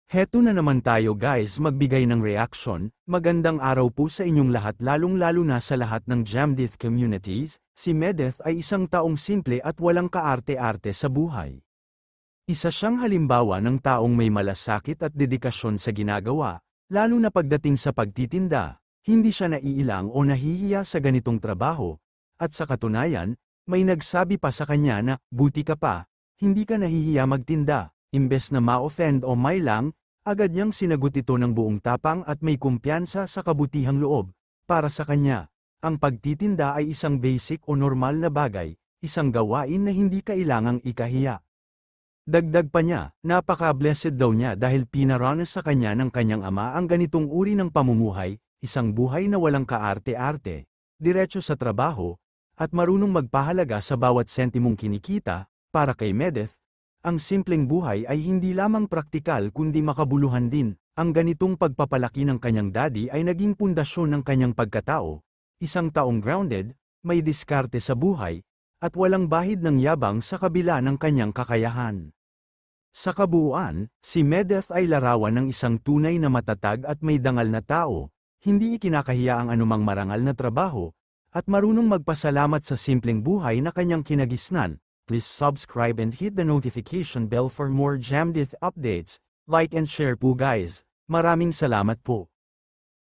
Heto na naman tayo guys magbigay ng reaction. Magandang araw po sa inyong lahat lalong-lalo na sa lahat ng Jamdith communities. Si Medeth ay isang taong simple at walang kaarte-arte sa buhay. Isa siyang halimbawa ng taong may malasakit at dedikasyon sa ginagawa, lalo na pagdating sa pagtitinda. Hindi siya naiilang o nahihiya sa ganitong trabaho, at sa katunayan, may nagsabi pa sa kanya na, buti ka pa, hindi ka nahihiya magtinda. Imbes na ma-offend o may lang, agad niyang sinagot ito ng buong tapang at may kumpiyansa sa kabutihang loob. Para sa kanya, ang pagtitinda ay isang basic o normal na bagay, isang gawain na hindi kailangang ikahiya. Dagdag pa niya, napaka-blessed daw niya dahil pinaranas sa kanya ng kanyang ama ang ganitong uri ng pamumuhay, isang buhay na walang kaarte-arte, diretso sa trabaho, at marunong magpahalaga sa bawat sentimong kinikita. Para kay Medeth, ang simpleng buhay ay hindi lamang praktikal kundi makabuluhan din. Ang ganitong pagpapalaki ng kanyang daddy ay naging pundasyon ng kanyang pagkatao, isang taong grounded, may diskarte sa buhay, at walang bahid ng yabang sa kabila ng kanyang kakayahan. Sa kabuuan, si Medeth ay larawan ng isang tunay na matatag at may dangal na tao, hindi ikinakahiya ang anumang marangal na trabaho, at marunong magpasalamat sa simpleng buhay na kanyang kinagisnan. Please subscribe and hit the notification bell for more Jamdith updates. Like and share po guys. Maraming salamat po.